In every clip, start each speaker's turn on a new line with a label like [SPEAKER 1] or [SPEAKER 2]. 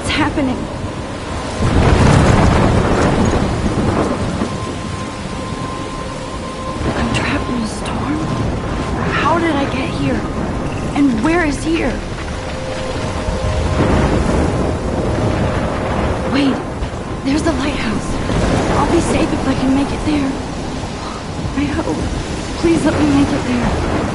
[SPEAKER 1] What's happening? I'm trapped in a storm? How did I get here? And where is here? Wait, there's the lighthouse. I'll be safe if I can make it there. I hope. Please let me make it there.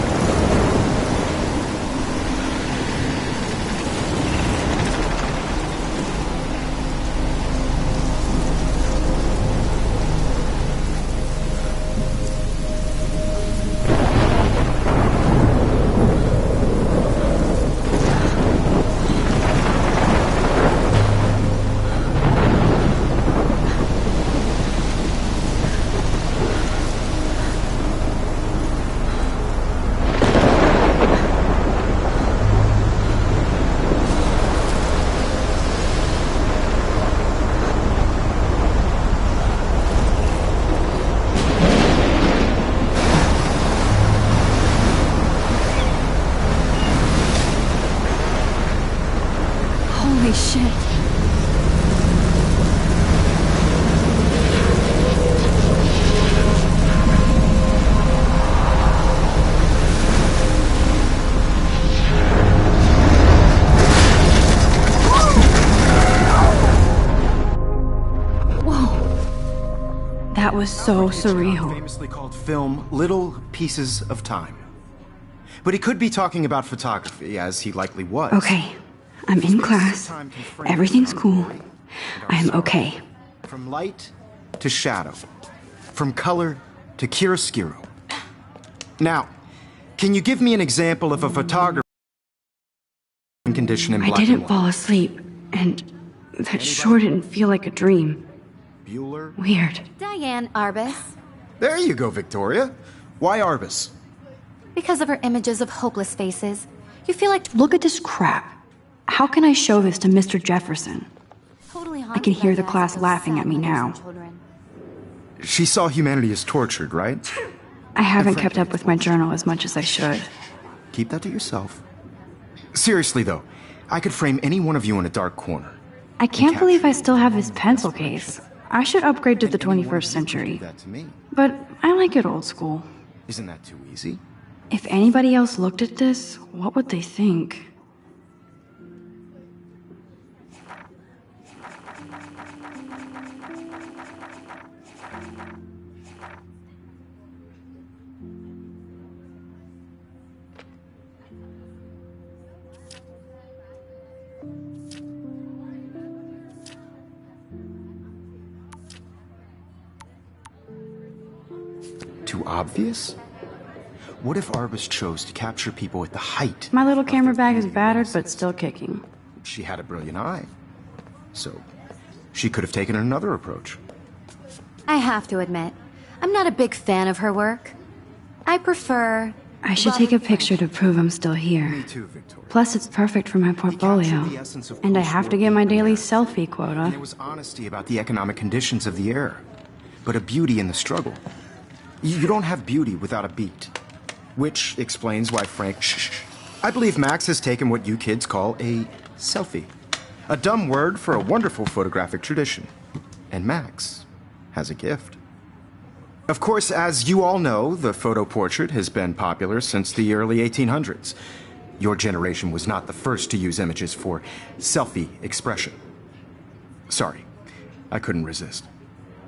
[SPEAKER 1] Holy shit. Whoa. That was so surreal.
[SPEAKER 2] Famously called film Little Pieces of Time. But he could be talking about photography, as he likely was.
[SPEAKER 1] Okay. I'm in class. Everything's cool. I'm okay.
[SPEAKER 2] From light to shadow. From color to chiaroscuro. Now, can you give me an example of a photographer condition in black
[SPEAKER 1] I didn't
[SPEAKER 2] and
[SPEAKER 1] fall
[SPEAKER 2] white?
[SPEAKER 1] asleep, and that sure didn't feel like a dream.
[SPEAKER 2] Bueller?
[SPEAKER 1] Weird.
[SPEAKER 3] Diane Arbus.
[SPEAKER 2] There you go, Victoria. Why Arbus?
[SPEAKER 3] Because of her images of hopeless faces, you feel like
[SPEAKER 1] Look at this crap. How can I show this to Mr. Jefferson?
[SPEAKER 3] totally
[SPEAKER 1] I can hear the class laughing at me now.
[SPEAKER 2] She saw humanity as tortured, right?
[SPEAKER 1] I haven't kept up with my journal as much as I should.
[SPEAKER 2] Keep that to yourself. Seriously, though, I could frame any one of you in a dark corner.
[SPEAKER 1] I can't believe I still have this pencil case. I should upgrade to the 21st century.
[SPEAKER 2] Do that to me.
[SPEAKER 1] But I like it old school.
[SPEAKER 2] Isn't that too easy?
[SPEAKER 1] If anybody else looked at this, what would they think?
[SPEAKER 2] Too obvious? What if Arbus chose to capture people at the height?
[SPEAKER 1] My little camera bag is battered, but still kicking.
[SPEAKER 2] She had a brilliant eye. So, she could have taken another approach.
[SPEAKER 3] I have to admit, I'm not a big fan of her work. I prefer...
[SPEAKER 1] I should take a picture to prove I'm still here.
[SPEAKER 2] Me too, Victoria.
[SPEAKER 1] Plus, it's perfect for my portfolio.
[SPEAKER 2] the essence of
[SPEAKER 1] And I have to get my daily selfie
[SPEAKER 2] And
[SPEAKER 1] quota.
[SPEAKER 2] there was honesty about the economic conditions of the era, but a beauty in the struggle. You don't have beauty without a beat. Which explains why Frank... Shh. I believe Max has taken what you kids call a selfie. A dumb word for a wonderful photographic tradition. And Max has a gift. Of course, as you all know, the photo portrait has been popular since the early 1800s. Your generation was not the first to use images for selfie expression. Sorry, I couldn't resist.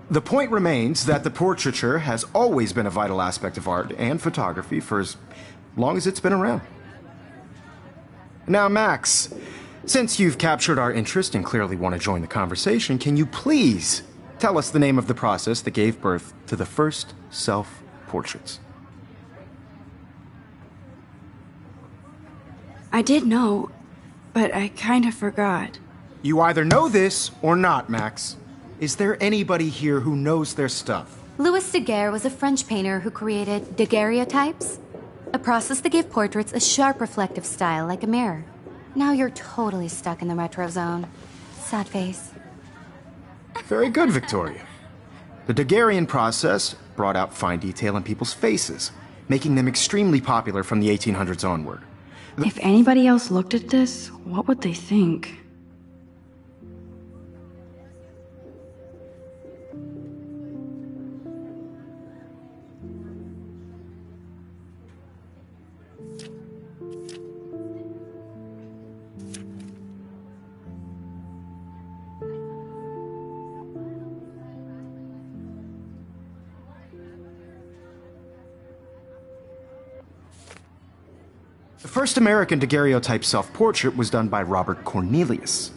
[SPEAKER 2] The point remains that the portraiture has always been a vital aspect of art and photography for as long as it's been around. Now, Max, since you've captured our interest and clearly want to join the conversation, can you please tell us the name of the process that gave birth to the first self-portraits?
[SPEAKER 1] I did know, but I kind of forgot.
[SPEAKER 2] You either know this or not, Max. Is there anybody here who knows their stuff?
[SPEAKER 3] Louis Daguerre was a French painter who created daguerreotypes, a process that gave portraits a sharp reflective style like a mirror. Now you're totally stuck in the retro zone. Sad face.
[SPEAKER 2] Very good, Victoria. The Daguerrean process brought out fine detail in people's faces, making them extremely popular from the 1800s onward.
[SPEAKER 1] If anybody else looked at this, what would they think?
[SPEAKER 2] The first American daguerreotype self-portrait was done by Robert Cornelius.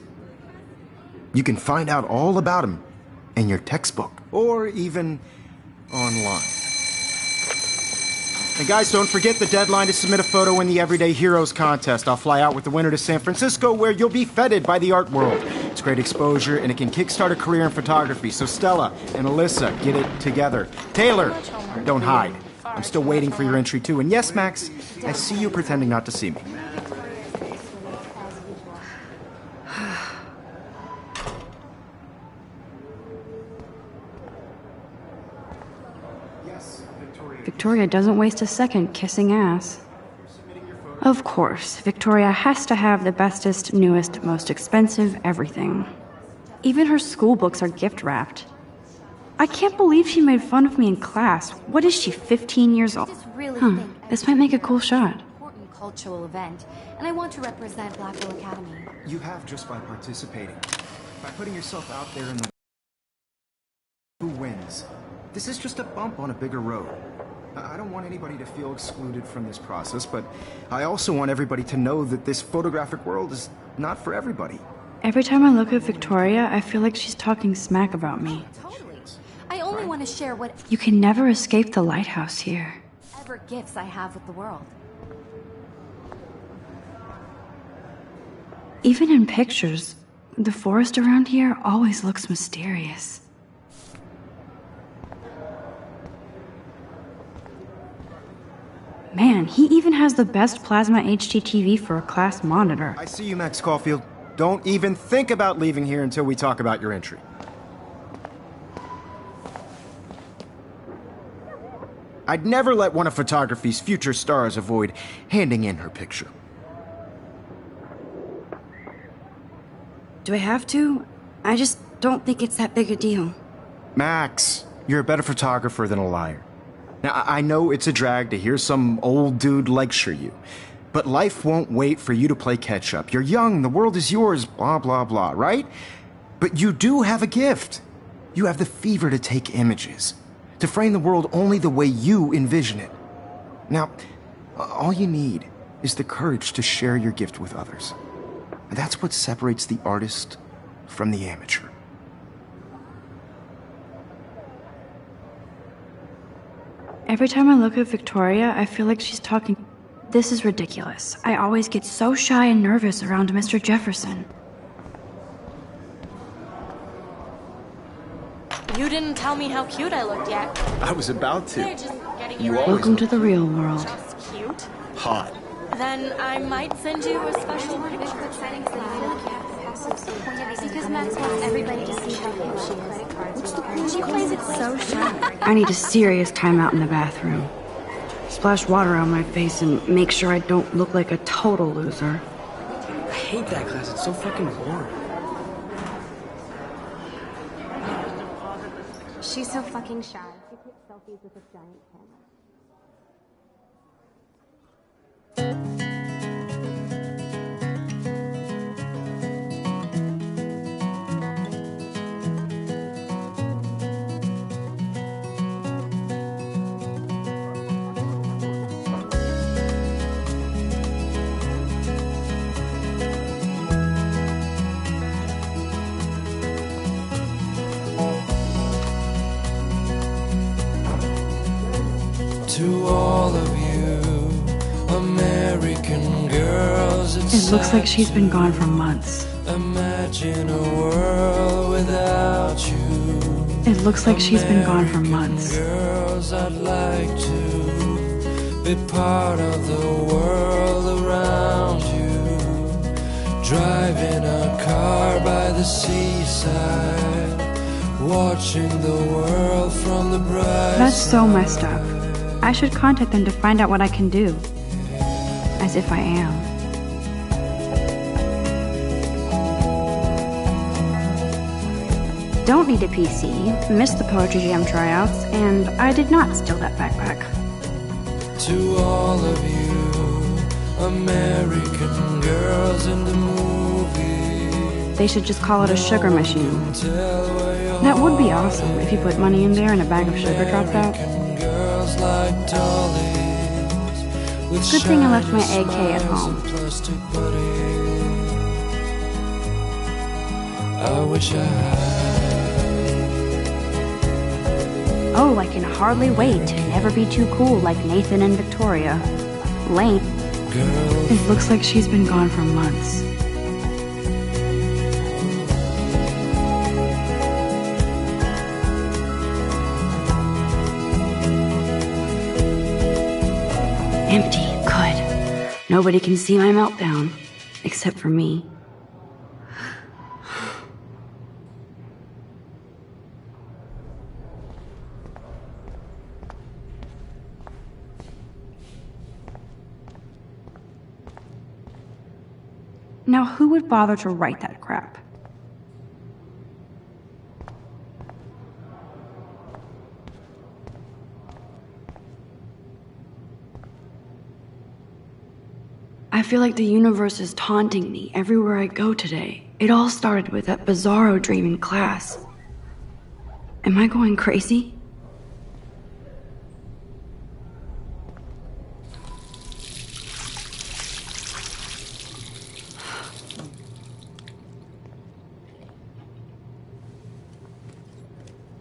[SPEAKER 2] You can find out all about him in your textbook, or even online. And guys, don't forget the deadline to submit a photo in the Everyday Heroes contest. I'll fly out with the winner to San Francisco, where you'll be feted by the art world. It's great exposure, and it can kickstart a career in photography. So Stella and Alyssa, get it together. Taylor, don't hide. I'm still waiting for your entry, too. And yes, Max, I see you pretending not to see me.
[SPEAKER 1] Victoria doesn't waste a second kissing ass. Of course, Victoria has to have the bestest, newest, most expensive everything. Even her school books are gift-wrapped. I can't believe she made fun of me in class. What is she, 15 years old? This might make a cool shot.
[SPEAKER 3] Important cultural event, and I want to represent Blackwell Academy.
[SPEAKER 2] You have just by participating. By putting yourself out there in the... Who wins? This is just a bump on a bigger road. I don't want anybody to feel excluded from this process, but I also want everybody to know that this photographic world is not for everybody.
[SPEAKER 1] Every time I look at Victoria, I feel like she's talking smack about me.
[SPEAKER 3] Totally. I only want to share whatever
[SPEAKER 1] You can never escape the lighthouse here.
[SPEAKER 3] gifts I have with the world.
[SPEAKER 1] Even in pictures, the forest around here always looks mysterious. Man, he even has the best plasma HDTV for a class monitor.
[SPEAKER 2] I see you, Max Caulfield. Don't even think about leaving here until we talk about your entry. I'd never let one of photography's future stars avoid handing in her picture.
[SPEAKER 1] Do I have to? I just don't think it's that big a deal.
[SPEAKER 2] Max, you're a better photographer than a liar. Now, I know it's a drag to hear some old dude lecture you, but life won't wait for you to play catch-up. You're young, the world is yours, blah, blah, blah, right? But you do have a gift. You have the fever to take images, to frame the world only the way you envision it. Now, all you need is the courage to share your gift with others. That's what separates the artist from the amateur.
[SPEAKER 1] Every time I look at Victoria, I feel like she's talking. This is ridiculous. I always get so shy and nervous around Mr. Jefferson.
[SPEAKER 4] You didn't tell me how cute I looked yet.
[SPEAKER 2] I was about to.
[SPEAKER 4] They're just getting you ready.
[SPEAKER 1] Welcome to the real world.
[SPEAKER 4] Just cute.
[SPEAKER 2] Hot.
[SPEAKER 4] Then I might send you a special picture.
[SPEAKER 3] Because Max wants everybody to see how cute she is. She plays it so shy.
[SPEAKER 1] I need a serious timeout in the bathroom. Splash water on my face and make sure I don't look like a total loser.
[SPEAKER 5] I hate that class. It's so fucking boring.
[SPEAKER 3] She's so fucking shy. She takes selfies with a giant camera.
[SPEAKER 6] To all of you, American girls,
[SPEAKER 1] It looks like she's been gone for months.
[SPEAKER 6] Imagine a world without you.
[SPEAKER 1] It looks like she's been gone for months.
[SPEAKER 6] Girls, I'd like to be part of the world around you. Driving a car by the seaside, watching the world from the bright
[SPEAKER 1] That's so messed up. I should contact them to find out what I can do. As if I am. Don't need a PC, missed the Poetry Jam tryouts, and I did not steal that backpack.
[SPEAKER 6] To all of you, American girls in the movie.
[SPEAKER 1] They should just call it a sugar machine. That would be awesome if you put money in there and a bag of sugar dropped out.
[SPEAKER 6] Girls like dollies, with
[SPEAKER 1] Good thing I left my
[SPEAKER 6] shiny
[SPEAKER 1] AK at
[SPEAKER 6] smiles
[SPEAKER 1] home.
[SPEAKER 6] and plastic buddy. I wish I had.
[SPEAKER 1] Oh, I can hardly wait to never be too cool like Nathan and Victoria. Lane.
[SPEAKER 6] Girl,
[SPEAKER 1] It looks like she's been gone for months. Empty. Good. Nobody can see my meltdown. Except for me. Now, who would bother to write that crap? I feel like the universe is taunting me everywhere I go today. It all started with that bizarro dream in class. Am I going crazy?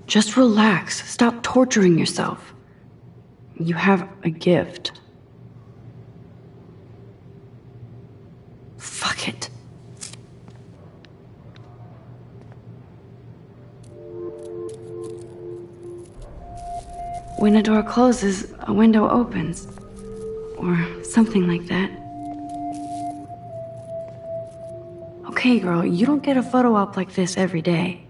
[SPEAKER 1] Just relax. Stop torturing yourself. You have a gift. Fuck it. When a door closes, a window opens. Or something like that. Okay, girl, you don't get a photo op like this every day.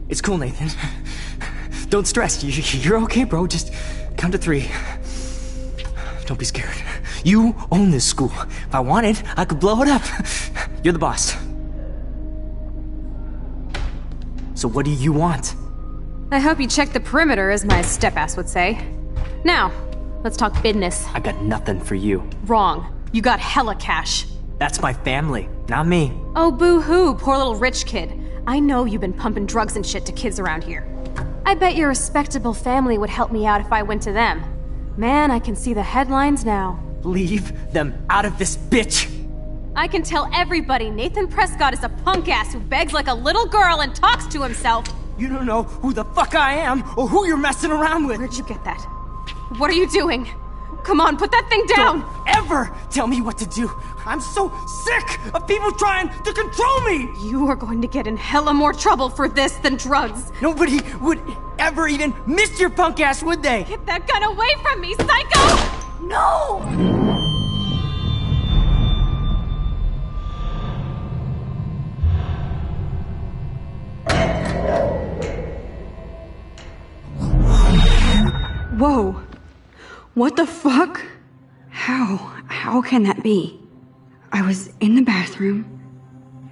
[SPEAKER 5] It's cool, Nathan. Don't stress. You're okay, bro. Just count to 3. Don't be scared. You own this school. If I wanted, I could blow it up. You're the boss. So what do you want?
[SPEAKER 7] I hope you check the perimeter, as my step-ass would say. Now, let's talk business.
[SPEAKER 5] I got nothing for you.
[SPEAKER 7] Wrong. You got hella cash.
[SPEAKER 5] That's my family, not me.
[SPEAKER 7] Oh, boo-hoo, poor little rich kid. I know you've been pumping drugs and shit to kids around here. I bet your respectable family would help me out if I went to them. Man, I can see the headlines now.
[SPEAKER 5] Leave them out of this bitch!
[SPEAKER 7] I can tell everybody Nathan Prescott is a punk ass who begs like a little girl and talks to himself.
[SPEAKER 5] You don't know who the fuck I am or who you're messing around with.
[SPEAKER 7] Where'd you get that? What are you doing? Come on, put that thing down!
[SPEAKER 5] Don't ever tell me what to do. I'm so sick of people trying to control me!
[SPEAKER 7] You are going to get in hella more trouble for this than drugs.
[SPEAKER 5] Nobody would ever even miss your punk ass, would they?
[SPEAKER 7] Get that gun away from me, psycho!
[SPEAKER 5] No!
[SPEAKER 1] Whoa. What the fuck? How can that be? I was in the bathroom.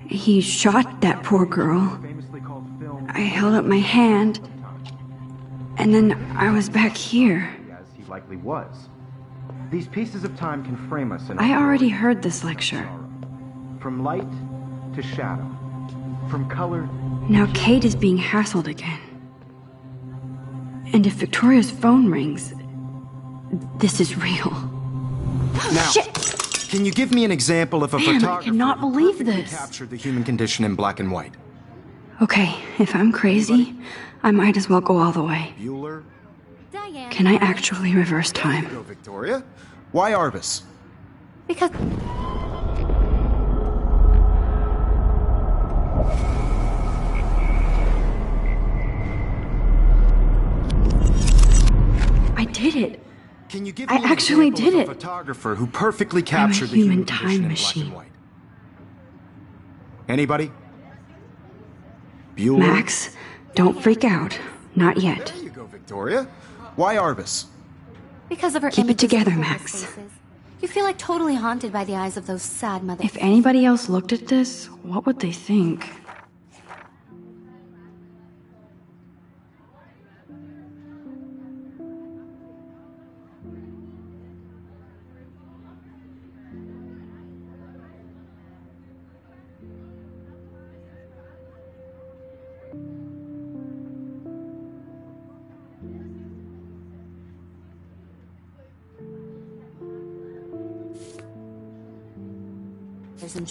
[SPEAKER 1] He shot that poor girl. I held up my hand. And then I was back here.
[SPEAKER 2] As he likely was. These pieces of time can frame us in
[SPEAKER 1] I already heard this lecture.
[SPEAKER 2] From light to shadow. From color.
[SPEAKER 1] Now Kate is being hassled again. And if Victoria's phone rings, this is real.
[SPEAKER 2] Now,
[SPEAKER 1] Shit!
[SPEAKER 2] can you give me an example of a
[SPEAKER 1] Man, I
[SPEAKER 2] photographer
[SPEAKER 1] cannot
[SPEAKER 2] who
[SPEAKER 1] believe
[SPEAKER 2] perfectly
[SPEAKER 1] this.
[SPEAKER 2] captured the human condition in black and white?
[SPEAKER 1] Okay, if I'm crazy, I might as well go all the way.
[SPEAKER 2] Bueller?
[SPEAKER 3] Diane.
[SPEAKER 1] Can I actually reverse time?
[SPEAKER 2] Go, Victoria. Why Arbus?
[SPEAKER 3] Because
[SPEAKER 1] I did it.
[SPEAKER 2] Can you give
[SPEAKER 1] I
[SPEAKER 2] me an
[SPEAKER 1] actually
[SPEAKER 2] example
[SPEAKER 1] did
[SPEAKER 2] of a
[SPEAKER 1] it.
[SPEAKER 2] photographer who perfectly captured the
[SPEAKER 1] human
[SPEAKER 2] human
[SPEAKER 1] time
[SPEAKER 2] condition in
[SPEAKER 1] machine.
[SPEAKER 2] black and white? Anybody? Bueller?
[SPEAKER 1] Max, don't freak out. Not yet.
[SPEAKER 2] There you go, Victoria. Why Arbus?
[SPEAKER 3] Because of her
[SPEAKER 1] Keep it
[SPEAKER 3] images
[SPEAKER 1] together,
[SPEAKER 3] of
[SPEAKER 1] Max.
[SPEAKER 3] faces. You feel like totally haunted by the eyes of those sad mothers.
[SPEAKER 1] If anybody else looked at this, what would they think?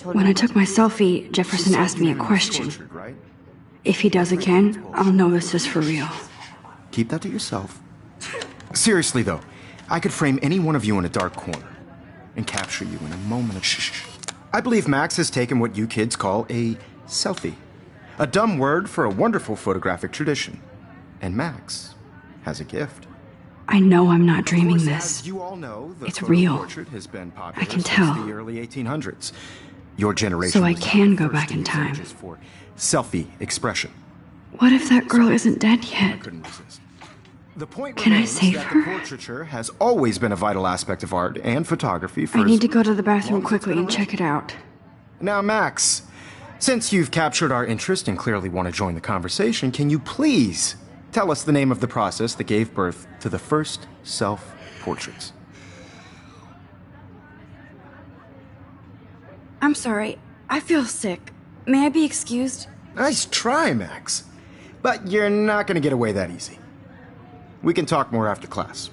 [SPEAKER 1] When I took my selfie, Jefferson asked me a question. If he does again, I'll know this is for real.
[SPEAKER 2] Keep that to yourself. Seriously, though, I could frame any one of you in a dark corner and capture you in a moment of shh. I believe Max has taken what you kids call a selfie. A dumb word for a wonderful photographic tradition. And Max has a gift.
[SPEAKER 1] I know I'm not dreaming this.
[SPEAKER 2] As you all know, the
[SPEAKER 1] It's
[SPEAKER 2] photo
[SPEAKER 1] real.
[SPEAKER 2] portrait has been popular
[SPEAKER 1] I can
[SPEAKER 2] since
[SPEAKER 1] tell.
[SPEAKER 2] the early 1800s. Your generation
[SPEAKER 1] So I
[SPEAKER 2] was
[SPEAKER 1] can
[SPEAKER 2] the
[SPEAKER 1] go
[SPEAKER 2] first
[SPEAKER 1] back
[SPEAKER 2] to
[SPEAKER 1] in
[SPEAKER 2] use
[SPEAKER 1] time.
[SPEAKER 2] images for selfie expression.
[SPEAKER 1] What if that girl isn't dead
[SPEAKER 2] I
[SPEAKER 1] yet?
[SPEAKER 2] couldn't resist. The point
[SPEAKER 1] Can I
[SPEAKER 2] remains
[SPEAKER 1] save
[SPEAKER 2] that
[SPEAKER 1] her?
[SPEAKER 2] the portraiture has always been a vital aspect of art and photography for
[SPEAKER 1] I need to
[SPEAKER 2] as
[SPEAKER 1] go to the bathroom
[SPEAKER 2] long as it's
[SPEAKER 1] quickly
[SPEAKER 2] been
[SPEAKER 1] and
[SPEAKER 2] around.
[SPEAKER 1] check it out.
[SPEAKER 2] Now, Max, since you've captured our interest and clearly want to join the conversation, can you please tell us the name of the process that gave birth to the first self-portraits?
[SPEAKER 1] I'm sorry. I feel sick. May I be excused?
[SPEAKER 2] Nice try, Max. But you're not going to get away that easy. We can talk more after class.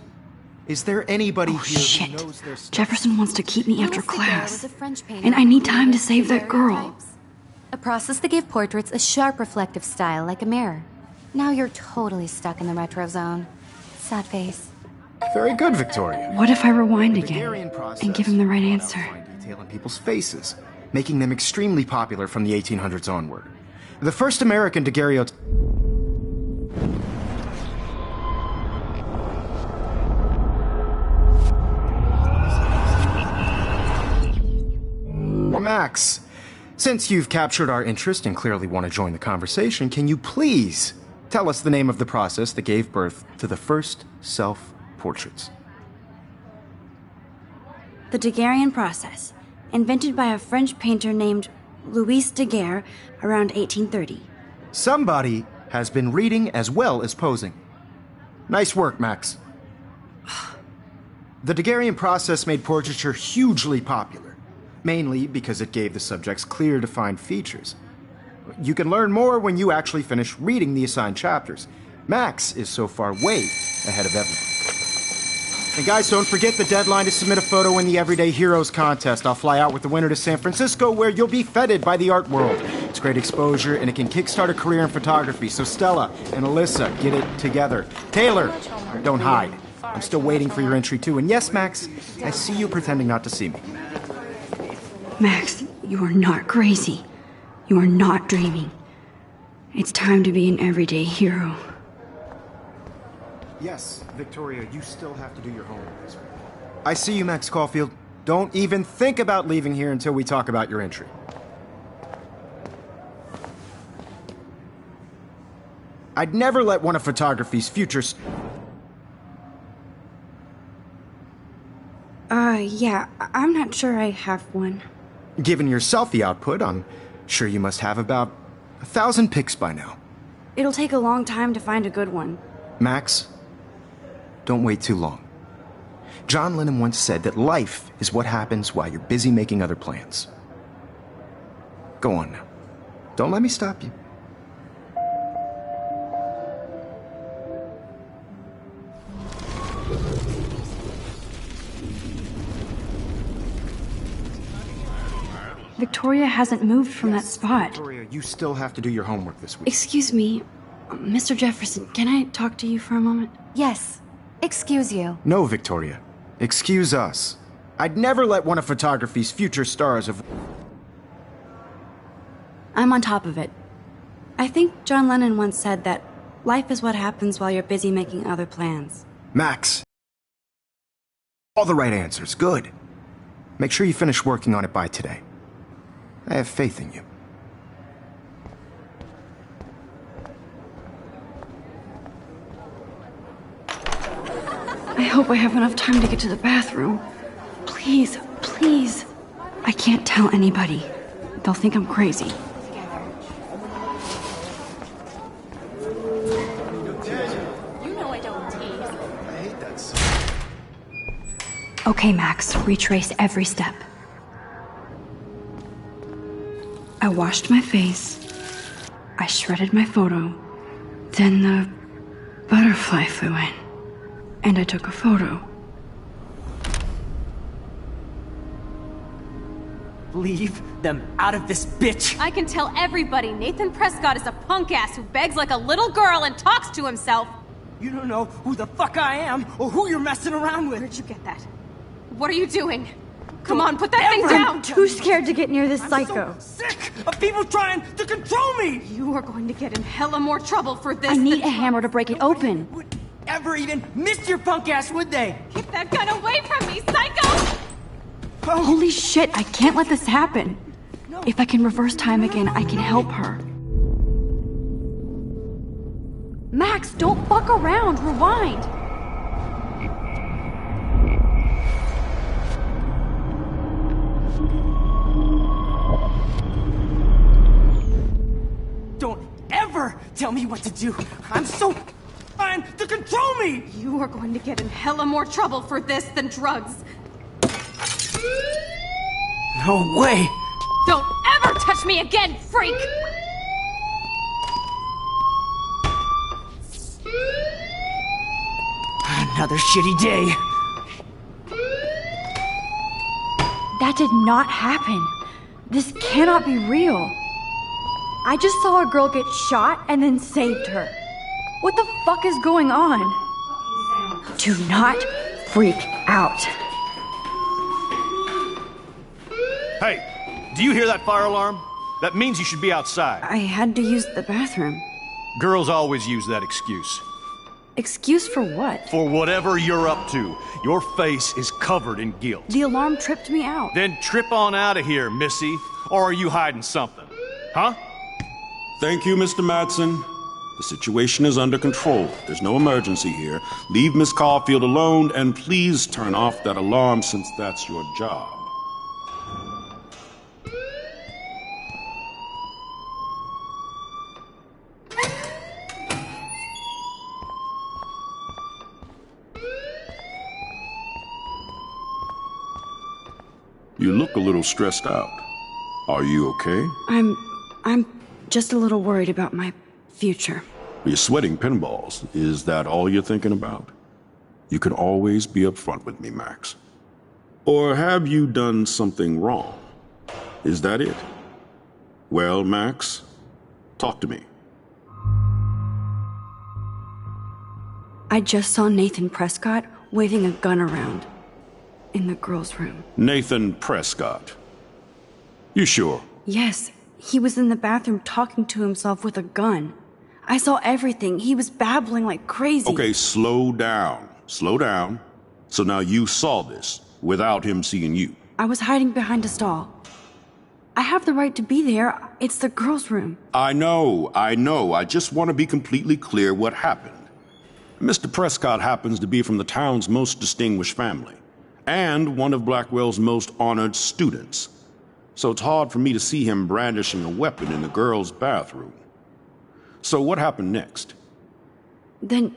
[SPEAKER 2] Is there anybody
[SPEAKER 1] Oh,
[SPEAKER 2] here
[SPEAKER 1] shit.
[SPEAKER 2] who knows their stuff?
[SPEAKER 1] Jefferson wants to keep me after
[SPEAKER 3] Louis Daguerre
[SPEAKER 1] class.
[SPEAKER 3] was a French painter
[SPEAKER 1] And I
[SPEAKER 3] who
[SPEAKER 1] need time to
[SPEAKER 3] created
[SPEAKER 1] save that girl.
[SPEAKER 3] daguerreotypes, a process that gave portraits a sharp reflective style like a mirror. Now you're totally stuck in the retro zone. Sad face.
[SPEAKER 2] Very good, Victoria.
[SPEAKER 1] What if I rewind
[SPEAKER 2] The
[SPEAKER 1] again
[SPEAKER 2] Daguerrean process
[SPEAKER 1] and give him the right
[SPEAKER 2] brought out
[SPEAKER 1] answer?
[SPEAKER 2] fine detail in people's faces, making them extremely popular from the 1800s onward. The first American daguerreotype. Max, since you've captured our interest and clearly want to join the conversation, can you please tell us the name of the process that gave birth to the first self-portraits?
[SPEAKER 1] The Daguerrean process, invented by a French painter named Louis Daguerre around 1830.
[SPEAKER 2] Somebody has been reading as well as posing. Nice work, Max. The Daguerrean process made portraiture hugely popular, mainly because it gave the subjects clear, defined features. You can learn more when you actually finish reading the assigned chapters. Max is so far way ahead of everyone. And guys, don't forget the deadline to submit a photo in the Everyday Heroes contest. I'll fly out with the winner to San Francisco, where you'll be feted by the art world. It's great exposure, and it can kickstart a career in photography. So Stella and Alyssa, get it together. Taylor, don't hide. I'm still waiting for your entry, too. And yes, Max, I see you pretending not to see me.
[SPEAKER 1] Max, you are not crazy. You are not dreaming. It's time to be an everyday hero.
[SPEAKER 2] Yes, Victoria, you still have to do your homework this week. I see you, Max Caulfield. Don't even think about leaving here until we talk about your entry. I'd never let one of photography's futures...
[SPEAKER 1] Yeah, I'm not sure I have one.
[SPEAKER 2] Given your selfie output, I'm sure you must have about 1,000 pics by now.
[SPEAKER 1] It'll take a long time to find a good one.
[SPEAKER 2] Max, don't wait too long. John Lennon once said that life is what happens while you're busy making other plans. Go on now. Don't let me stop you.
[SPEAKER 1] Victoria hasn't moved from that spot.
[SPEAKER 2] Victoria, you still have to do your homework this week.
[SPEAKER 1] Excuse me, Mr. Jefferson, can I talk to you for a moment?
[SPEAKER 3] Yes. Excuse you.
[SPEAKER 2] No, Victoria. Excuse us. I'd never let one of photography's future stars of...
[SPEAKER 1] I'm on top of it. I think John Lennon once said that life is what happens while you're busy making other plans.
[SPEAKER 2] Max. All the right answers. Good. Make sure you finish working on it by today. I have faith in you.
[SPEAKER 1] I hope I have enough time to get to the bathroom. Please. Please, please. I can't tell anybody. They'll think I'm crazy.
[SPEAKER 4] You know I don't tease.
[SPEAKER 2] I hate that song.
[SPEAKER 1] Okay, Max, retrace every step. I washed my face. I shredded my photo. Then the butterfly flew in. And I took a photo.
[SPEAKER 5] Leave them out of this bitch!
[SPEAKER 7] I can tell everybody Nathan Prescott is a punk ass who begs like a little girl and talks to himself.
[SPEAKER 5] You don't know who the fuck I am or who you're messing around with.
[SPEAKER 7] Where'd you get that? What are you doing? Come on, put that thing down!
[SPEAKER 1] Too scared to get near this psycho.
[SPEAKER 5] I'm so sick of people trying to control me!
[SPEAKER 7] You are going to get in hella more trouble for this
[SPEAKER 1] I need
[SPEAKER 7] than
[SPEAKER 1] a hammer to break it open.
[SPEAKER 5] Would ever even miss your punk ass, would they?
[SPEAKER 7] Get that gun away from me, psycho!
[SPEAKER 1] Holy shit, I can't let this happen. If I can reverse time again, I can help her. Max, don't fuck around. Rewind.
[SPEAKER 5] Don't ever tell me what to do. I'm so trying to control me!
[SPEAKER 7] You are going to get in hella more trouble for this than drugs.
[SPEAKER 5] No way!
[SPEAKER 7] Don't ever touch me again, freak!
[SPEAKER 5] Another shitty day.
[SPEAKER 1] That did not happen. This cannot be real. I just saw a girl get shot and then saved her. What the fuck is going on? Do not freak out.
[SPEAKER 8] Hey, do you hear that fire alarm? That means you should be outside.
[SPEAKER 1] I had to use the bathroom.
[SPEAKER 8] Girls always use that excuse.
[SPEAKER 1] Excuse for what?
[SPEAKER 8] For whatever you're up to, your face is covered in guilt.
[SPEAKER 1] The alarm tripped me out.
[SPEAKER 8] Then trip on out of here, Missy. Or are you hiding something? Huh?
[SPEAKER 9] Thank you, Mr. Madsen. The situation is under control. There's no emergency here. Leave Miss Caulfield alone, and please turn off that alarm since that's your job. You look a little stressed out. Are you okay?
[SPEAKER 1] I'm just a little worried about my future.
[SPEAKER 9] You're sweating pinballs. Is that all you're thinking about? You can always be upfront with me, Max. Or have you done something wrong? Is that it? Well, Max, talk to me.
[SPEAKER 1] I just saw Nathan Prescott waving a gun around in the girls' room.
[SPEAKER 9] Nathan Prescott. You sure?
[SPEAKER 1] Yes, he was in the bathroom talking to himself with a gun. I saw everything. He was babbling like crazy.
[SPEAKER 9] Okay, slow down. Slow down. So now you saw this without him seeing you.
[SPEAKER 1] I was hiding behind a stall. I have the right to be there. It's the girls' room.
[SPEAKER 9] I know. I just want to be completely clear what happened. Mr. Prescott happens to be from the town's most distinguished family, and one of Blackwell's most honored students. So it's hard for me to see him brandishing a weapon in the girls' bathroom. So what happened next?
[SPEAKER 1] Then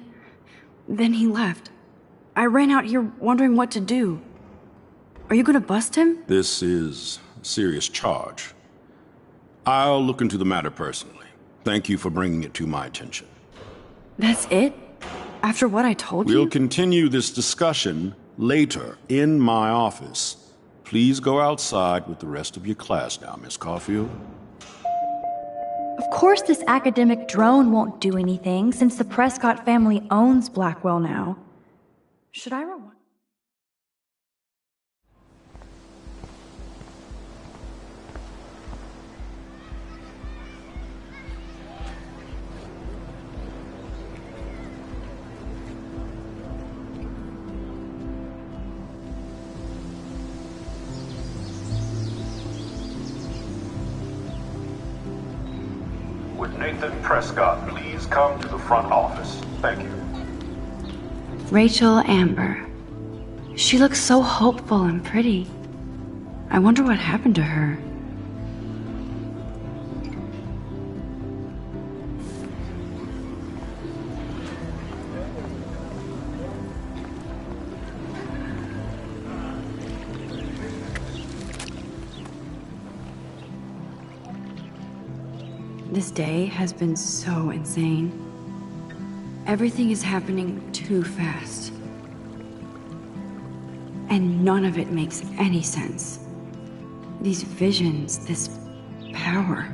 [SPEAKER 1] he left. I ran out here wondering what to do. Are you gonna bust him?
[SPEAKER 9] This is a serious charge. I'll look into the matter personally. Thank you for bringing it to my attention.
[SPEAKER 1] That's it? After what I told you?
[SPEAKER 9] We'll continue this discussion later in my office. Please go outside with the rest of your class now, Miss Caulfield.
[SPEAKER 10] Of course this academic drone won't do anything since the Prescott family owns Blackwell now. Should I rewind?
[SPEAKER 9] Would Nathan Prescott please come to the front office? Thank you.
[SPEAKER 1] Rachel Amber. She looks so hopeful and pretty. I wonder what happened to her. This day has been so insane. Everything is happening too fast. And none of it makes any sense. These visions, this power.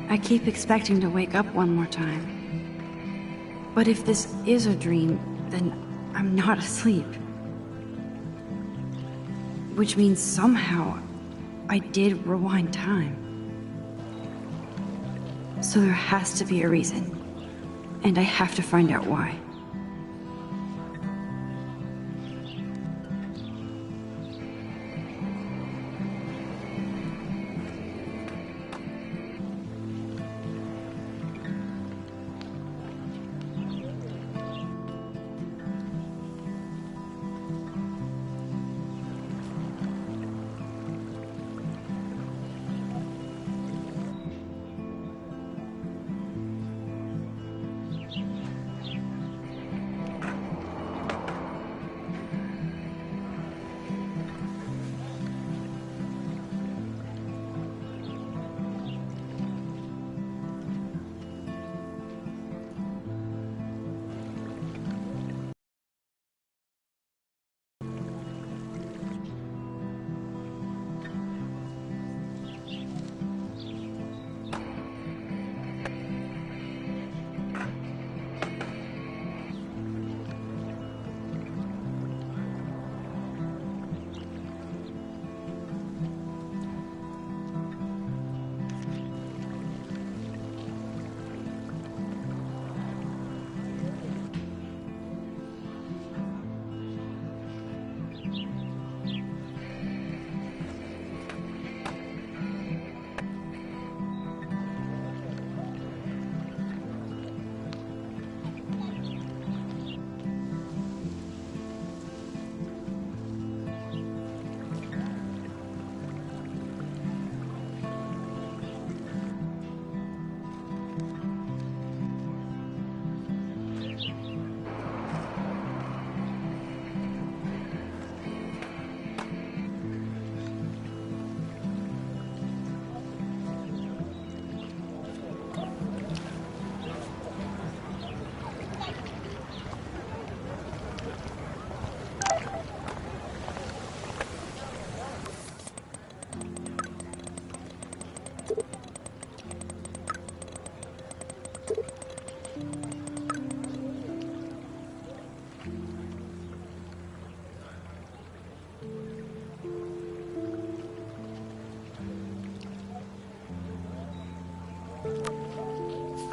[SPEAKER 1] I keep expecting to wake up one more time. But if this is a dream, then I'm not asleep. Which means somehow I did rewind time. So there has to be a reason. And I have to find out why.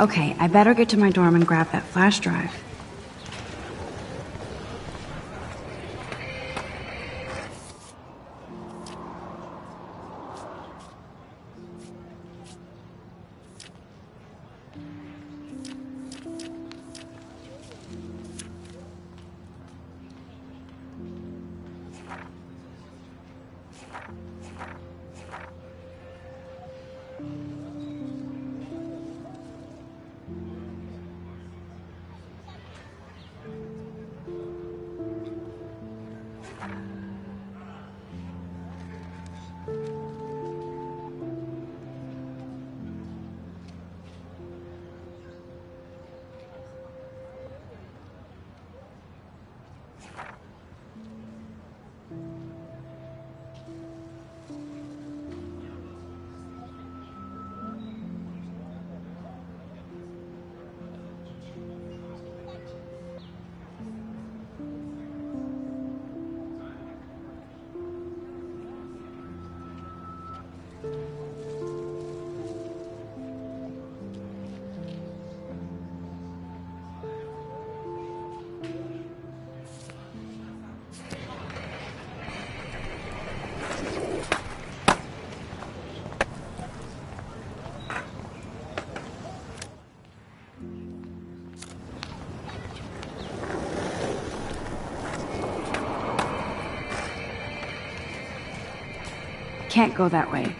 [SPEAKER 1] Okay, I better get to my dorm and grab that flash drive. Can't go that way.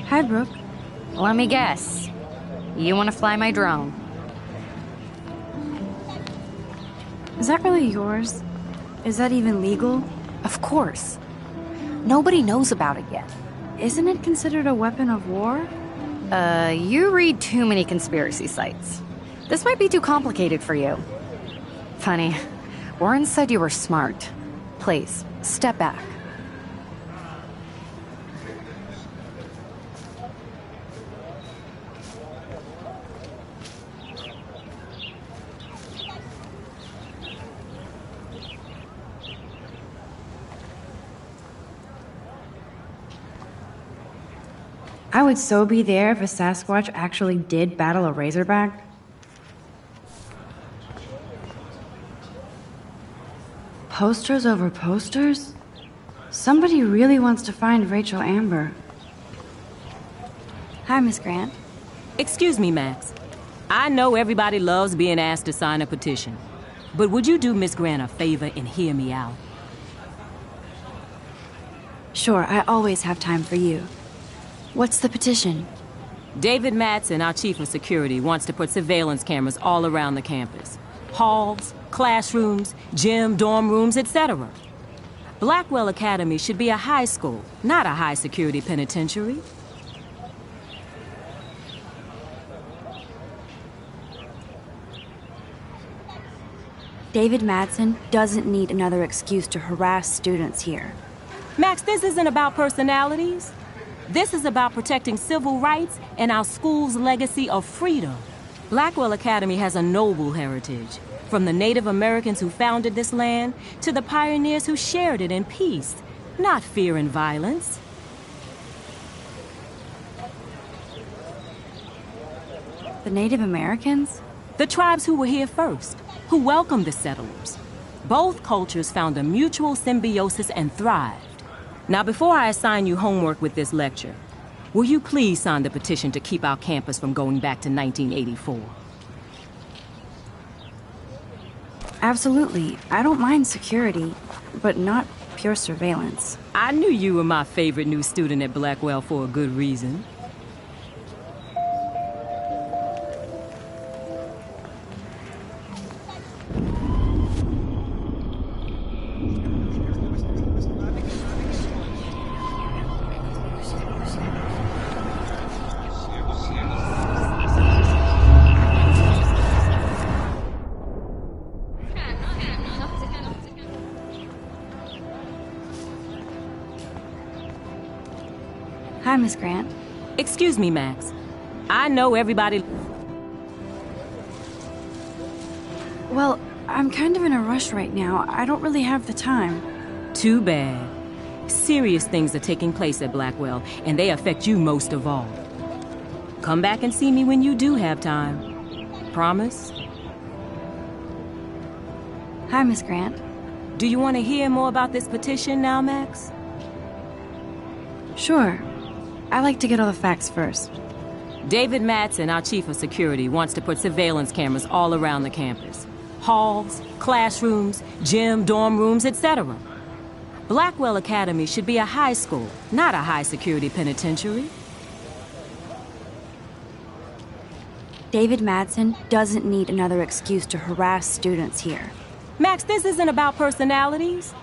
[SPEAKER 1] Hi, Brooke.
[SPEAKER 3] Let me guess. You want to fly my drone?
[SPEAKER 1] Is that really yours? Is that even legal?
[SPEAKER 3] Of course. Nobody knows about it yet.
[SPEAKER 1] Isn't it considered a weapon of war?
[SPEAKER 3] You read too many conspiracy sites. This might be too complicated for you. Funny. Warren said you were smart. Please, step back.
[SPEAKER 1] I would so be there if a Sasquatch actually did battle a Razorback. Posters over posters? Somebody really wants to find Rachel Amber. Hi, Miss Grant.
[SPEAKER 11] Excuse me, Max. I know everybody loves being asked to sign a petition, but would you do Miss Grant a favor and hear me out?
[SPEAKER 1] Sure, I always have time for you. What's the petition?
[SPEAKER 11] David Madsen, our chief of security, wants to put surveillance cameras all around the campus. Halls, classrooms, gym, dorm rooms, etc. Blackwell Academy should be a high school, not a high-security penitentiary.
[SPEAKER 1] David Madsen doesn't need another excuse to harass students here.
[SPEAKER 11] Max, this isn't about personalities. This is about protecting civil rights and our school's legacy of freedom. Blackwell Academy has a noble heritage, from the Native Americans who founded this land to the pioneers who shared it in peace, not fear and violence.
[SPEAKER 1] The Native Americans?
[SPEAKER 11] The tribes who were here first, who welcomed the settlers. Both cultures found a mutual symbiosis and thrived. Now, before I assign you homework with this lecture, will you please sign the petition to keep our campus from going back to 1984?
[SPEAKER 1] Absolutely. I don't mind security, but not pure surveillance.
[SPEAKER 11] I knew you were my favorite new student at Blackwell for a good reason.
[SPEAKER 1] Hi, Miss Grant.
[SPEAKER 11] Excuse me, Max. I know everybody...
[SPEAKER 1] Well, I'm kind of in a rush right now. I don't really have the time.
[SPEAKER 11] Too bad. Serious things are taking place at Blackwell, and they affect you most of all. Come back and see me when you do have time. Promise?
[SPEAKER 1] Hi, Miss Grant.
[SPEAKER 11] Do you want to hear more about this petition now, Max?
[SPEAKER 1] Sure. I like to get all the facts first.
[SPEAKER 11] David Madsen, our chief of security, wants to put surveillance cameras all around the campus. Halls, classrooms, gym, dorm rooms, etc. Blackwell Academy should be a high school, not a high-security penitentiary.
[SPEAKER 1] David Madsen doesn't need another excuse to harass students here.
[SPEAKER 11] Max, this isn't about personalities.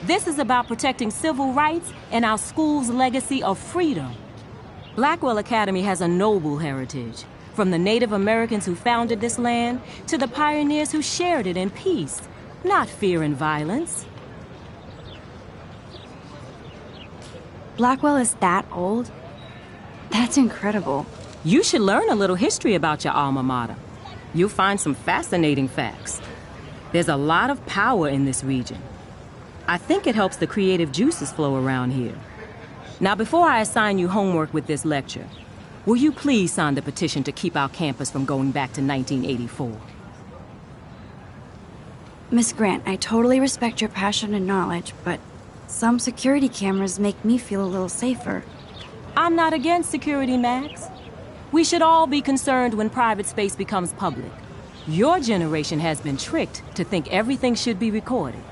[SPEAKER 11] This is about protecting civil rights and our school's legacy of freedom. Blackwell Academy has a noble heritage, from the Native Americans who founded this land to the pioneers who shared it in peace, not fear and violence.
[SPEAKER 1] Blackwell is that old? That's incredible.
[SPEAKER 11] You should learn a little history about your alma mater. You'll find some fascinating facts. There's a lot of power in this region. I think it helps the creative juices flow around here. Now, before I assign you homework with this lecture, will you please sign the petition to keep our campus from going back to 1984?
[SPEAKER 1] Miss Grant, I totally respect your passion and knowledge, but some security cameras make me feel a little safer.
[SPEAKER 11] I'm not against security, Max. We should all be concerned when private space becomes public. Your generation has been tricked to think everything should be recorded.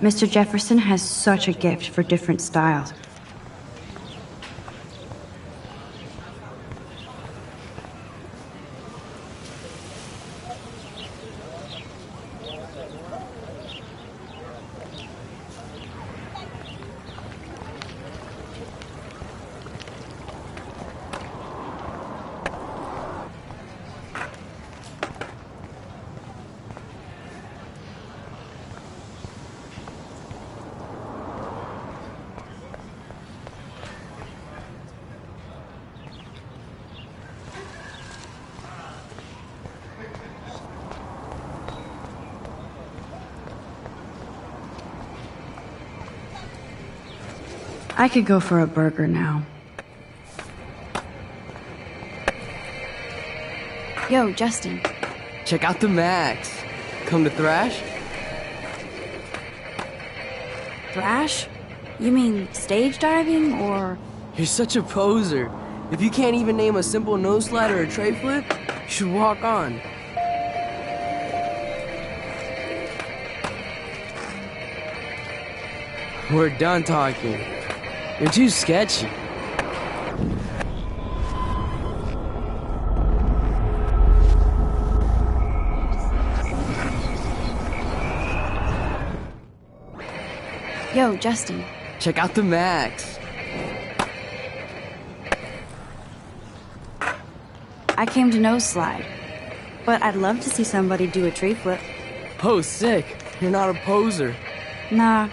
[SPEAKER 1] Mr. Jefferson has such a gift for different styles. I could go for a burger now. Yo, Justin.
[SPEAKER 12] Check out the Max. Come to Thrash?
[SPEAKER 1] Thrash? You mean stage diving, or...?
[SPEAKER 12] You're such a poser. If you can't even name a simple nose slide or a tray flip, you should walk on. We're done talking. You're too sketchy.
[SPEAKER 1] Yo, Justin.
[SPEAKER 12] Check out the Max.
[SPEAKER 1] I came to nose slide, but I'd love to see somebody do a tree flip.
[SPEAKER 12] Oh, sick. You're not a poser.
[SPEAKER 1] Nah,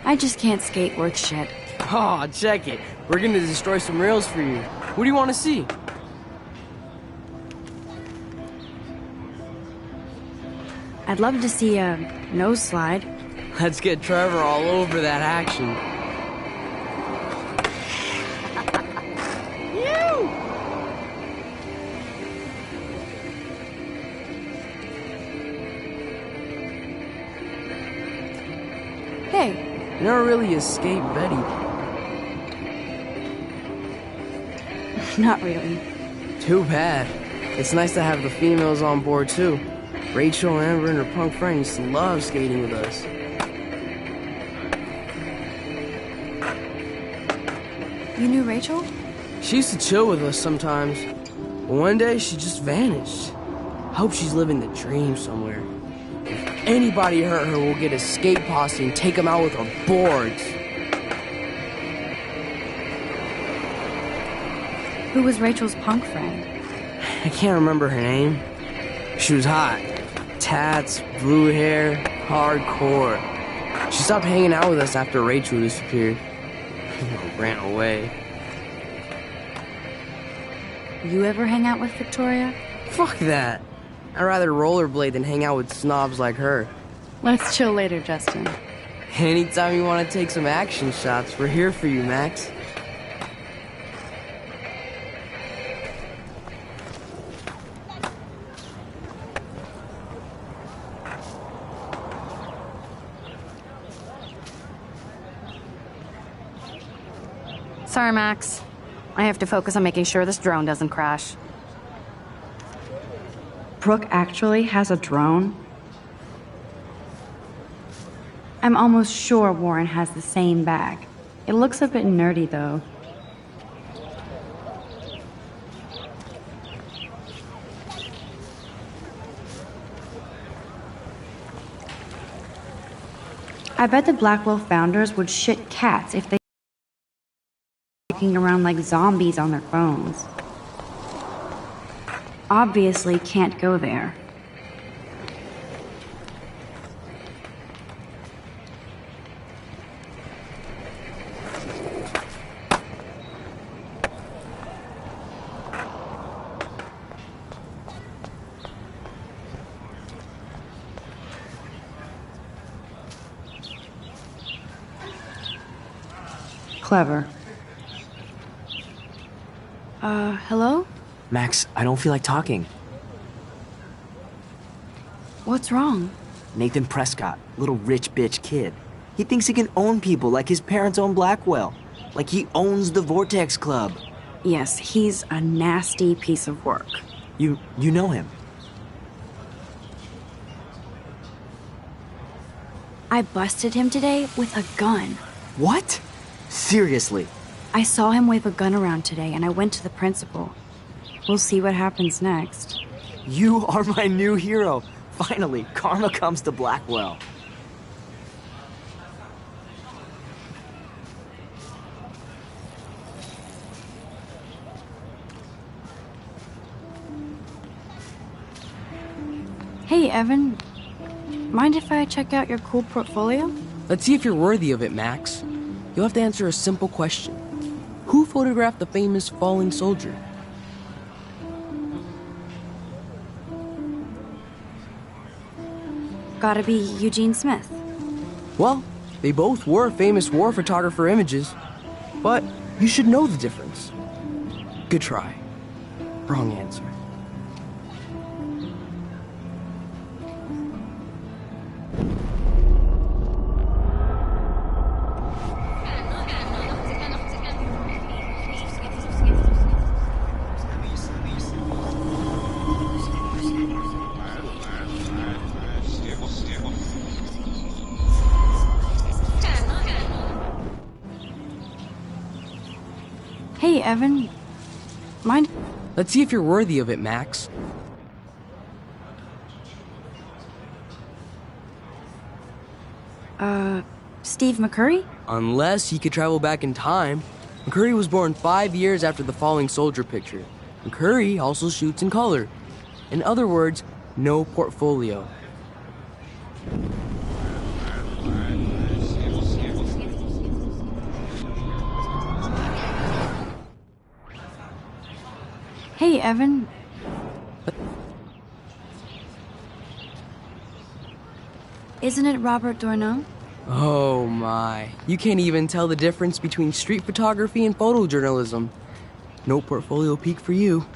[SPEAKER 1] I just can't skate worth shit.
[SPEAKER 12] Oh, check it. We're gonna destroy some rails for you. What do you want to see?
[SPEAKER 1] I'd love to see a nose slide.
[SPEAKER 12] Let's get Trevor all over that action.
[SPEAKER 1] Hey.
[SPEAKER 12] You never really escaped Betty.
[SPEAKER 1] Not really.
[SPEAKER 12] Too bad. It's nice to have the females on board, too. Rachel, Amber, and her punk friend used to love skating with us.
[SPEAKER 1] You knew Rachel?
[SPEAKER 12] She used to chill with us sometimes. But one day, she just vanished. Hope she's living the dream somewhere. If anybody hurt her, we'll get a skate posse and take them out with our boards.
[SPEAKER 1] Who was Rachel's punk friend?
[SPEAKER 12] I can't remember her name. She was hot. tats, blue hair, hardcore. She stopped hanging out with us after Rachel disappeared. Ran away.
[SPEAKER 1] You ever hang out with Victoria?
[SPEAKER 12] Fuck that. I'd rather rollerblade than hang out with snobs like her.
[SPEAKER 1] Let's chill later, Justin.
[SPEAKER 12] Anytime you want to take some action shots, we're here for you, Max.
[SPEAKER 3] Sorry, Max. I have to focus on making sure this drone doesn't crash.
[SPEAKER 1] Brooke actually has a drone? I'm almost sure Warren has the same bag. It looks a bit nerdy, though. I bet the Blackwell founders would shit cats if they walking around like zombies on their phones. Obviously can't go there. Clever. Hello?
[SPEAKER 5] Max, I don't feel like talking.
[SPEAKER 1] What's wrong?
[SPEAKER 5] Nathan Prescott, little rich bitch kid. He thinks he can own people like his parents own Blackwell. Like he owns the Vortex Club.
[SPEAKER 1] Yes, he's a nasty piece of work.
[SPEAKER 5] You know him.
[SPEAKER 1] I busted him today with a gun.
[SPEAKER 5] What? Seriously?
[SPEAKER 1] I saw him wave a gun around today, and I went to the principal. We'll see what happens next.
[SPEAKER 5] You are my new hero. Finally, karma comes to Blackwell.
[SPEAKER 1] Hey, Evan. Mind if I check out your cool portfolio?
[SPEAKER 12] Let's see if you're worthy of it, Max. You'll have to answer a simple question. Who photographed the famous falling soldier?
[SPEAKER 1] Gotta be Eugene Smith.
[SPEAKER 12] Well, they both were famous war photographer images, but you should know the difference. Good try. Wrong answer.
[SPEAKER 1] Hey, Evan. Mind?
[SPEAKER 12] Let's see if you're worthy of it, Max.
[SPEAKER 1] Steve McCurry?
[SPEAKER 12] Unless he could travel back in time. McCurry was born 5 years after the falling soldier picture. McCurry also shoots in color. In other words, no portfolio.
[SPEAKER 1] Hey, Evan. Isn't it Robert Doisneau?
[SPEAKER 12] Oh my. You can't even tell the difference between street photography and photojournalism. No portfolio peak for you.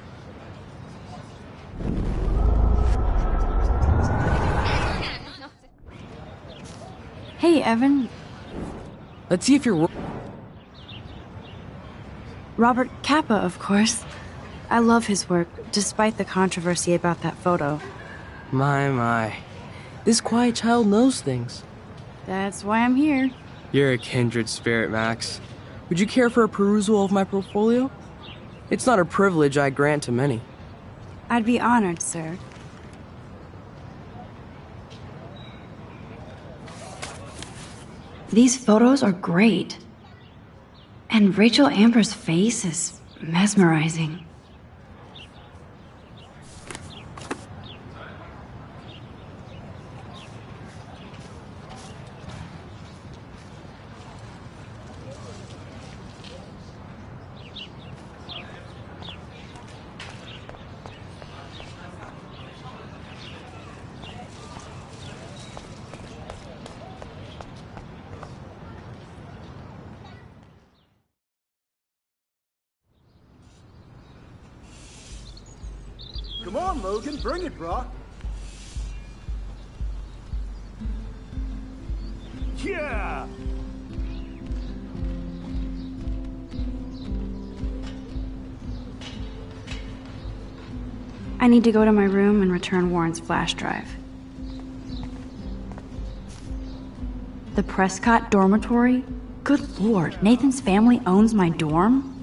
[SPEAKER 1] Hey, Evan.
[SPEAKER 12] Let's see if you're...
[SPEAKER 1] Robert Capa, of course. I love his work, despite the controversy about that photo.
[SPEAKER 12] My. This quiet child knows things.
[SPEAKER 1] That's why I'm here.
[SPEAKER 12] You're a kindred spirit, Max. Would you care for a perusal of my portfolio? It's not a privilege I grant to many.
[SPEAKER 1] I'd be honored, sir. These photos are great. And Rachel Amber's face is mesmerizing.
[SPEAKER 13] Come on, Logan, bring it, brah.
[SPEAKER 8] Yeah!
[SPEAKER 1] I need to go to my room and return Warren's flash drive. The Prescott dormitory? Good lord, Nathan's family owns my dorm?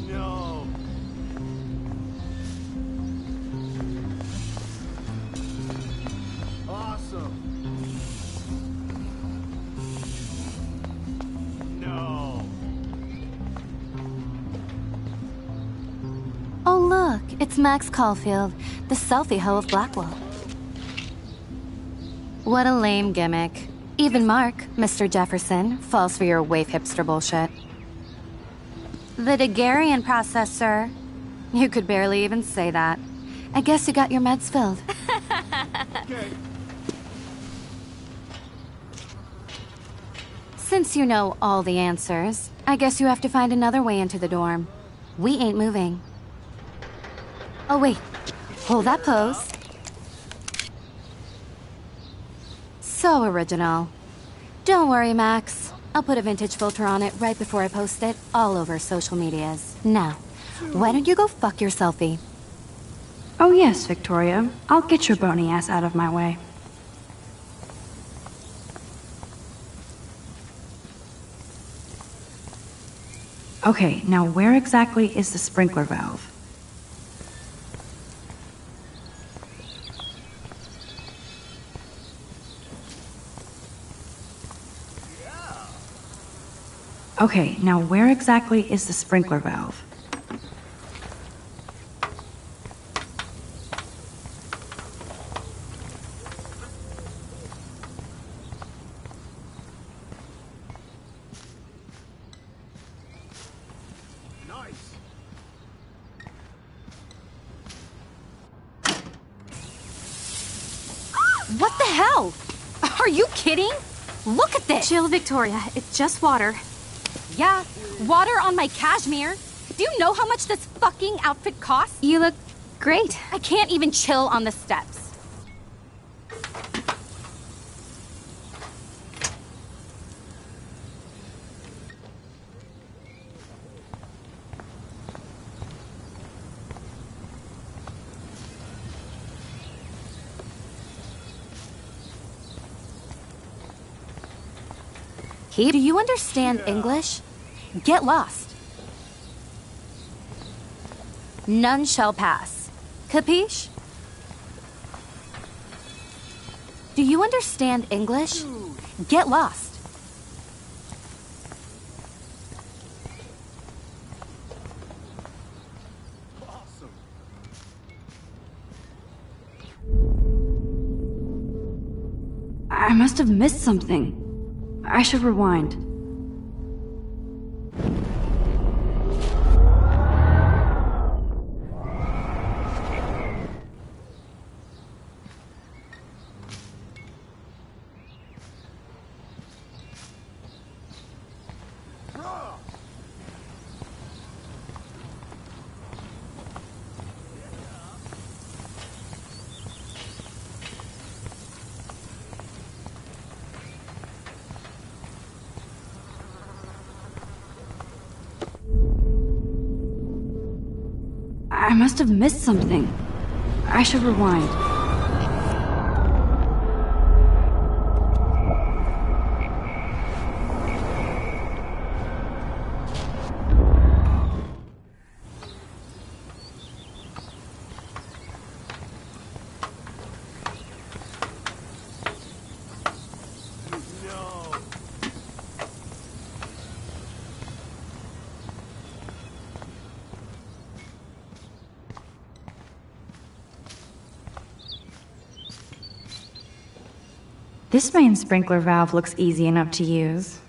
[SPEAKER 8] No.
[SPEAKER 13] Awesome.
[SPEAKER 8] No.
[SPEAKER 3] Oh, look, it's Max Caulfield, the selfie hoe of Blackwell. What a lame gimmick. Even Mark, Mr. Jefferson, falls for your waif hipster bullshit. The Daguerrean process, sir. You could barely even say that. I guess you got your meds filled.
[SPEAKER 13] Okay.
[SPEAKER 3] Since you know all the answers, I guess you have to find another way into the dorm. We ain't moving. Oh, wait. Hold that pose. So original. Don't worry, Max. I'll put a vintage filter on it right before I post it all over social medias. Now, why don't you go fuck your selfie?
[SPEAKER 1] Oh yes, Victoria. I'll get your bony ass out of my way. Okay, now where exactly is the sprinkler valve? Okay, now where exactly is the sprinkler valve?
[SPEAKER 13] Nice.
[SPEAKER 3] What the hell? Are you kidding? Look at this!
[SPEAKER 7] Chill, Victoria. It's just water.
[SPEAKER 3] Yeah, water on my cashmere. Do you know how much this fucking outfit costs?
[SPEAKER 7] You look great.
[SPEAKER 3] I can't even chill on the steps. Do you understand English? Get lost. None shall pass. Capiche? Do you understand English? Get lost.
[SPEAKER 13] Awesome.
[SPEAKER 1] I must have missed something. I should rewind. I must have missed something. I should rewind. This main sprinkler valve looks easy enough to use.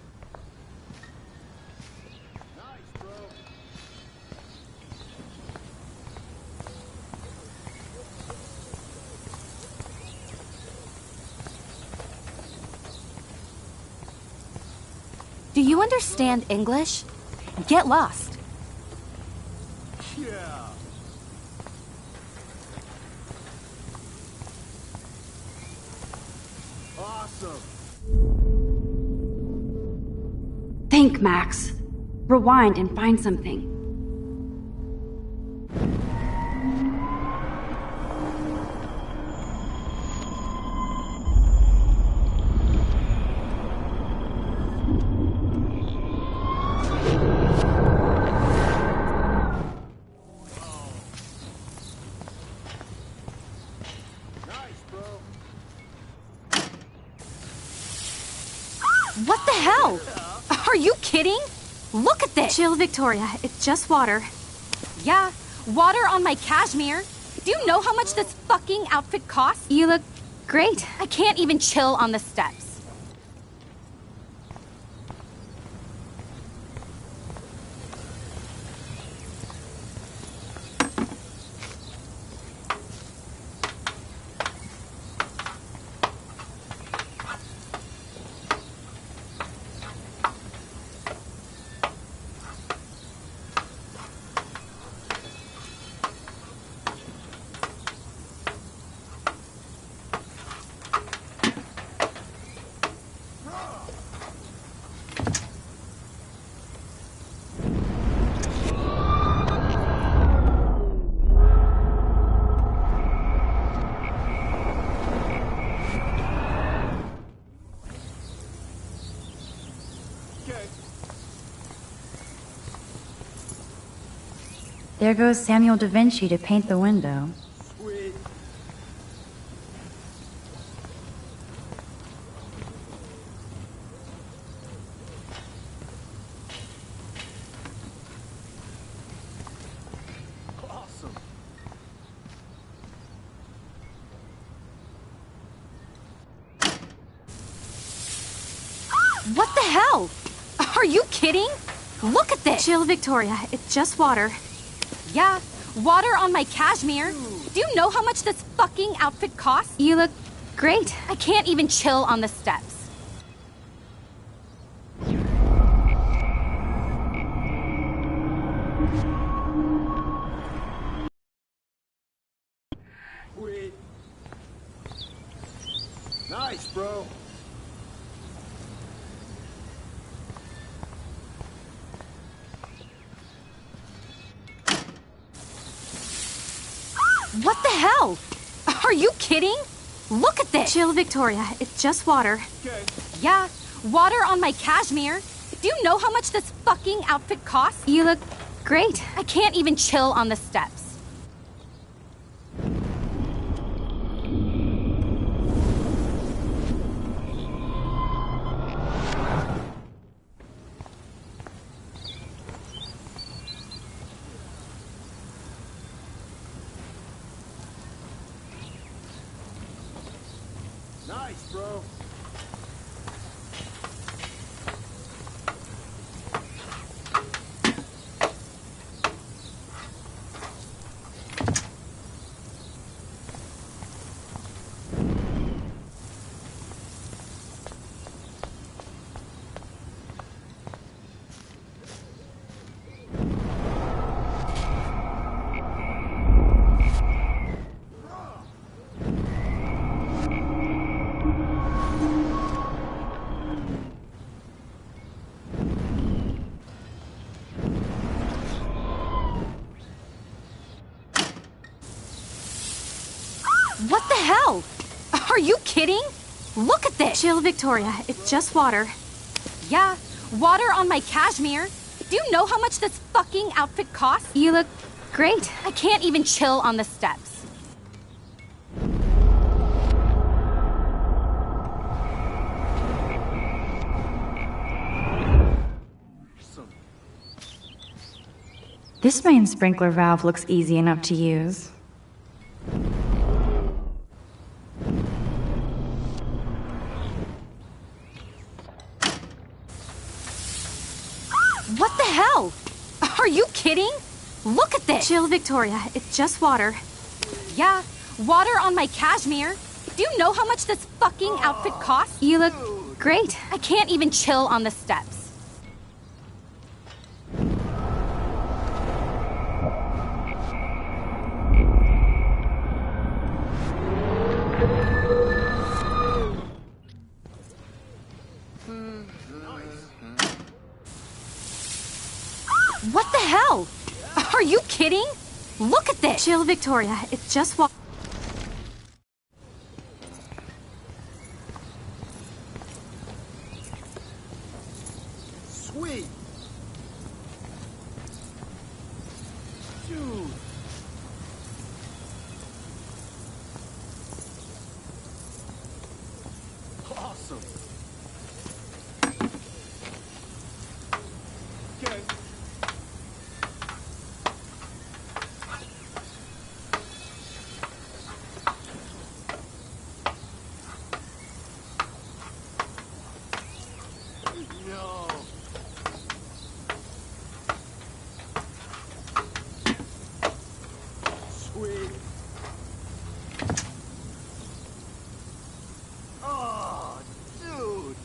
[SPEAKER 3] Do you understand English? Get lost.
[SPEAKER 13] Yeah. Awesome.
[SPEAKER 1] Think, Max. Rewind and find something.
[SPEAKER 7] What the hell? Are you kidding? Look at this! Chill, Victoria. It's just water.
[SPEAKER 3] Yeah, water on my cashmere. Do you know how much this fucking outfit costs?
[SPEAKER 1] You look great.
[SPEAKER 3] I can't even chill on the steps.
[SPEAKER 10] There goes Samuel da Vinci to paint the window.
[SPEAKER 13] Sweet. Awesome.
[SPEAKER 3] What the hell? Are you kidding? Look at this!
[SPEAKER 7] Chill, Victoria. It's just water.
[SPEAKER 3] Yeah, water on my cashmere. Do you know how much this fucking outfit costs?
[SPEAKER 1] You look great.
[SPEAKER 3] I can't even chill on the steps.
[SPEAKER 13] Sweet. Nice, bro.
[SPEAKER 3] What the hell? Are you kidding? Look at this!
[SPEAKER 7] Chill, Victoria. It's just water.
[SPEAKER 13] Okay.
[SPEAKER 3] Yeah, water on my cashmere. Do you know how much this fucking outfit costs?
[SPEAKER 1] You look great.
[SPEAKER 3] I can't even chill on the steps.
[SPEAKER 13] Nice, bro.
[SPEAKER 3] What the hell? Are you kidding? Look at this!
[SPEAKER 7] Chill, Victoria. It's just water.
[SPEAKER 3] Yeah, water on my cashmere. Do you know how much this fucking outfit costs?
[SPEAKER 1] You look great.
[SPEAKER 3] I can't even chill on the steps.
[SPEAKER 10] This main sprinkler valve looks easy enough to use.
[SPEAKER 3] What the hell? Are you kidding? Look at this!
[SPEAKER 7] Chill, Victoria. It's just water.
[SPEAKER 3] Yeah, water on my cashmere. Do you know how much this fucking outfit costs?
[SPEAKER 1] You look great.
[SPEAKER 3] I can't even chill on the steps.
[SPEAKER 7] What the hell? Are you kidding? Look at this! Chill, Victoria. It's just
[SPEAKER 13] Sweet. Dude. Awesome. Okay. No. Sweet. Oh, dude.